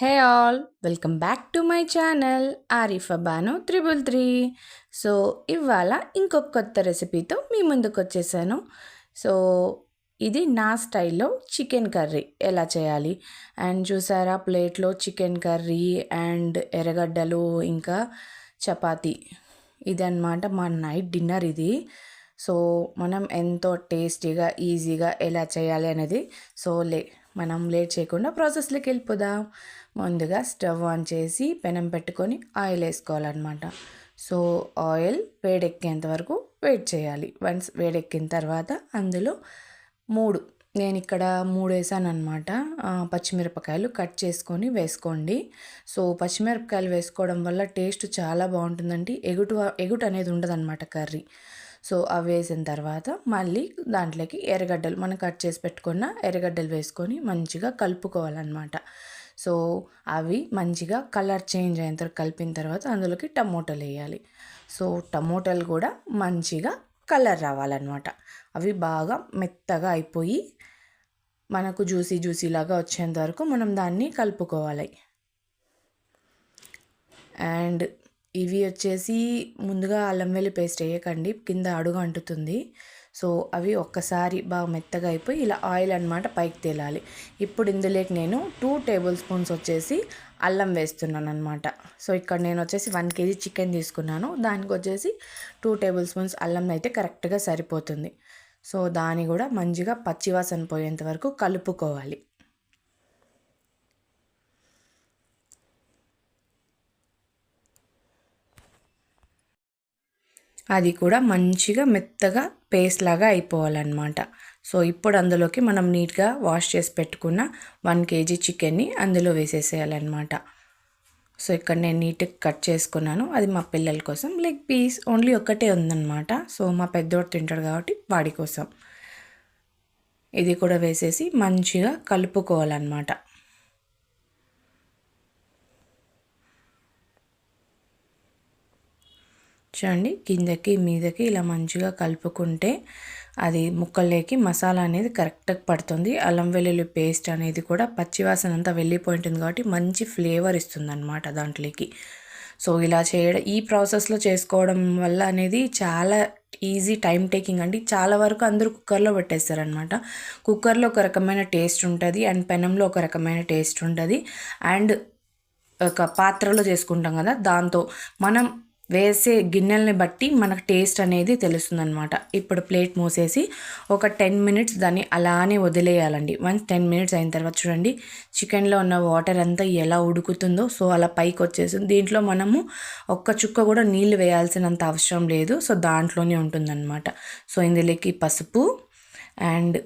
Hey all welcome back to my channel Arifa Banu 333. So ఇవాళ ఇంకొక కొత్త రెసిపీతో మీ ముందుకు వచ్చేసాను. సో ఇది నా స్టైల్లో చికెన్ కర్రీ ఎలా చేయాలి అండ్ చూసారా, ప్లేట్లో చికెన్ కర్రీ అండ్ ఎర్రగడ్డలు ఇంకా చపాతీ. ఇది అన్నమాట మా నైట్ డిన్నర్ ఇది. సో మనం ఎంతో టేస్టీగా ఈజీగా ఎలా చేయాలి అనేది మనం లేట్ చేయకుండా ప్రాసెస్లోకి వెళ్ళిపోదాం. ముందుగా స్టవ్ ఆన్ చేసి పెనం పెట్టుకొని ఆయిల్ వేసుకోవాలన్నమాట. సో ఆయిల్ వేడెక్కేంత వరకు వెయిట్ చేయాలి. వన్స్ వేడెక్కిన తర్వాత అందులో నేను ఇక్కడ 3 వేసాను అనమాట. పచ్చిమిరపకాయలు కట్ చేసుకొని వేసుకోండి. సో పచ్చిమిరపకాయలు వేసుకోవడం వల్ల టేస్ట్ చాలా బాగుంటుందండి. ఎగుటు అనేది ఉండదన్నమాట కర్రీ. సో అవి వేసిన తర్వాత మళ్ళీ దాంట్లోకి ఎర్రగడ్డలు మనం కట్ చేసి పెట్టుకున్న ఎర్రగడ్డలు వేసుకొని మంచిగా కలుపుకోవాలన్నమాట. సో అవి మంచిగా కలర్ చేంజ్ అయిన తర్వాత కలిపిన తర్వాత అందులోకి టమోటాలు వేయాలి. సో టమోటాలు కూడా మంచిగా కలర్ రావాలన్నమాట. అవి బాగా మెత్తగా అయిపోయి మనకు జ్యూసీ లాగా వచ్చేంత వరకు మనం దాన్ని కలుపుకోవాలి. అండ్ ఇవి వచ్చేసి ముందుగా అల్లం వెల్లుల్లి పేస్ట్ వేయకండి, కింద అడుగు అంటుతుంది. సో అవి ఒక్కసారి బాగా మెత్తగా అయిపోయి ఇలా ఆయిల్ అన్నమాట పైకి తేలాలి. ఇప్పుడు ఇందులోకి నేను 2 టేబుల్ స్పూన్స్ వచ్చేసి అల్లం వేస్తున్నాను అనమాట. సో ఇక్కడ నేను వచ్చేసి 1 kg చికెన్ తీసుకున్నాను. దానికి వచ్చేసి 2 టేబుల్ స్పూన్స్ అల్లం అయితే కరెక్ట్గా సరిపోతుంది. సో దాన్ని కూడా మంచిగా పచ్చివాసన పోయేంత వరకు కలుపుకోవాలి. అది కూడా మంచిగా మెత్తగా పేస్ట్ లాగా అయిపోవాలన్నమాట. సో ఇప్పుడు అందులోకి మనం నీట్గా వాష్ చేసి పెట్టుకున్న 1 kg చికెన్ని అందులో వేసేసేయాలన్నమాట. సో ఇక్కడ నేను నీట్గా కట్ చేసుకున్నాను. అది మా పిల్లల కోసం లెగ్ పీస్ ఓన్లీ ఒక్కటే ఉందన్నమాట. సో మా పెద్దోడు తింటాడు కాబట్టి వాడి కోసం ఇది కూడా వేసేసి మంచిగా కలుపుకోవాలన్నమాట. చూడండి, కిందకి మీదకి ఇలా మంచిగా కలుపుకుంటే అది ముక్కల్లోకి మసాలా అనేది కరెక్ట్గా పడుతుంది. అల్లం వెల్లుల్లి పేస్ట్ అనేది కూడా పచ్చివాసన అంతా వెళ్ళిపోయి ఉంటుంది కాబట్టి మంచి ఫ్లేవర్ ఇస్తుంది అన్నమాట దాంట్లోకి. సో ఇలా ఈ ప్రాసెస్లో చేసుకోవడం వల్ల అనేది చాలా ఈజీ, టైం టేకింగ్ అండి. చాలా వరకు అందరూ కుక్కర్లో పెట్టేస్తారనమాట. కుక్కర్లో ఒక రకమైన టేస్ట్ ఉంటుంది అండ్ పెనంలో ఒక రకమైన టేస్ట్ ఉంటుంది. అండ్ ఒక పాత్రలో చేసుకుంటాం కదా, దాంతో మనం వేసే గిన్నెల్ని బట్టి మనకు టేస్ట్ అనేది తెలుస్తుందన్నమాట. ఇప్పుడు ప్లేట్ మూసేసి ఒక 10 minutes దాన్ని అలానే వదిలేయాలండి. వన్స్ 10 minutes అయిన తర్వాత చూడండి, చికెన్లో ఉన్న వాటర్ అంతా ఎలా ఉడుకుతుందో. సో అలా పైకి వచ్చేసింది. దీంట్లో మనము ఒక్క చుక్క కూడా నీళ్ళు వేయాల్సినంత అవసరం లేదు. సో దాంట్లోనే ఉంటుందన్నమాట. సో ఇందులోకి పసుపు అండ్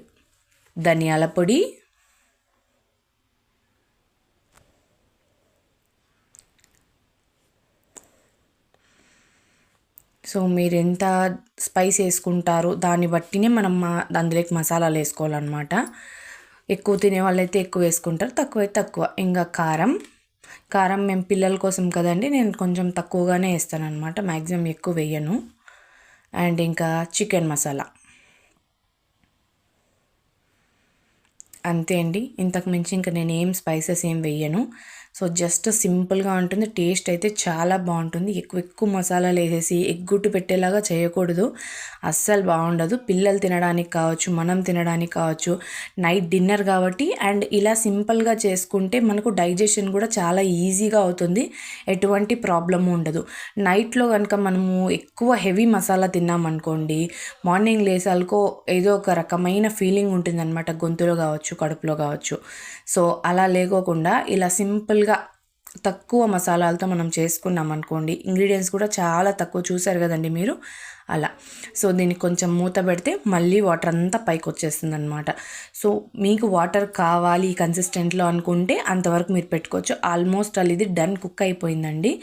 ధనియాల పొడి, సో మీరు ఎంత స్పైస్ వేసుకుంటారో దాన్ని బట్టినే మనం అందులోకి మసాలాలు వేసుకోవాలన్నమాట. ఎక్కువ తినే వాళ్ళైతే ఎక్కువ వేసుకుంటారు, తక్కువైతే తక్కువ. ఇంకా కారం మేము పిల్లల కోసం కదండి, నేను కొంచెం తక్కువగానే వేస్తాను అనమాట, మ్యాక్సిమం ఎక్కువ వేయను. అండ్ ఇంకా చికెన్ మసాలా అంతే అండి. ఇంతకు మించి ఇంకా నేను స్పైసెస్ ఏం వేయను. సో జస్ట్ సింపుల్గా ఉంటుంది. టేస్ట్ అయితే చాలా బాగుంటుంది. ఎక్కువ మసాలాలు వేసేసి ఎగ్గుట్టు పెట్టేలాగా చేయకూడదు, అస్సలు బాగుండదు. పిల్లలు తినడానికి కావచ్చు, మనం తినడానికి కావచ్చు, నైట్ డిన్నర్ కాబట్టి. అండ్ ఇలా సింపుల్గా చేసుకుంటే మనకు డైజెషన్ కూడా చాలా ఈజీగా అవుతుంది, ఎటువంటి ప్రాబ్లము ఉండదు. నైట్లో కనుక మనము ఎక్కువ హెవీ మసాలా తిన్నామనుకోండి, మార్నింగ్ లేసాలకో ఏదో ఒక రకమైన ఫీలింగ్ ఉంటుంది అనమాట, గొంతులో కావచ్చు, కడుపులో కావచ్చు. సో అలా లేకోకుండా ఇలా సింపుల్గా తక్కువ మసాలాలతో మనం చేసుకున్నాం అనుకోండి, ఇంగ్రీడియంట్స్ కూడా చాలా తక్కువ, చూసారు కదండి మీరు అలా. సో దీన్ని కొంచెం మూత పెడితే మళ్ళీ వాటర్ అంతా పైకి వచ్చేస్తుంది అనమాట. సో మీకు వాటర్ కావాలి కన్సిస్టెంట్లో అనుకుంటే అంతవరకు మీరు పెట్టుకోవచ్చు. ఆల్మోస్ట్ ఇది డన్, కుక్ అయిపోయిందండి.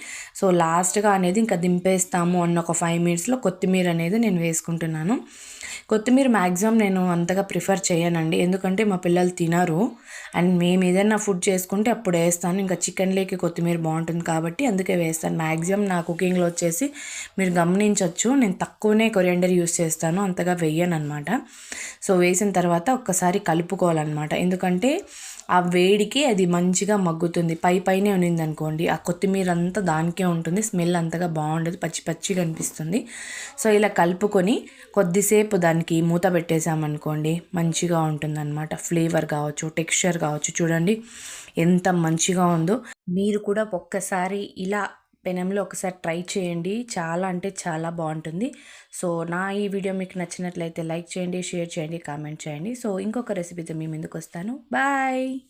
సో లాస్ట్గా అనేది ఇంకా దింపేస్తాము అన్న ఒక 5 minutesలో కొత్తిమీర అనేది నేను వేసుకుంటున్నాను. కొత్తిమీర మ్యాక్సిమం నేను అంతగా ప్రిఫర్ చేయనండి, ఎందుకంటే మా పిల్లలు తినరు. అండ్ మేము ఏదైనా ఫుడ్ చేసుకుంటే అప్పుడు వేస్తాను. ఇంకా చికెన్లోకి కొత్తిమీర బాగుంటుంది కాబట్టి అందుకే వేస్తాను. మ్యాక్సిమం నా కుకింగ్లో వచ్చేసి మీరు గమనించవచ్చు, నేను తక్కువనే కొరియాండర్ యూస్ చేస్తాను, అంతగా వేయను అనమాట. సో వేసిన తర్వాత ఒక్కసారి కలుపుకోవాలన్నమాట, ఎందుకంటే ఆ వేడికి అది మంచిగా మగ్గుతుంది. పైనే ఉన్నిందనుకోండి ఆ కొత్తిమీర అంతా దానికే ఉంటుంది, స్మెల్ అంతగా బాగుండదు, పచ్చి పచ్చిగా అనిపిస్తుంది. సో ఇలా కలుపుకొని కొద్దిసేపు దానికి మూత పెట్టేసామనుకోండి మంచిగా ఉంటుందన్నమాట. ఫ్లేవర్ కావచ్చు, టెక్స్చర్ కావచ్చు, చూడండి ఎంత మంచిగా ఉందో. మీరు కూడా ఒక్కసారి ఇలా పెనంలో ఒకసారి ట్రై చేయండి. చాలా అంటే చాలా బాగుంటుంది. సో నా ఈ వీడియో మీకు నచ్చినట్లయితే లైక్ చేయండి, షేర్ చేయండి, కామెంట్ చేయండి. సో ఇంకొక రెసిపీతో మీ ముందుకు వస్తాను. బాయ్.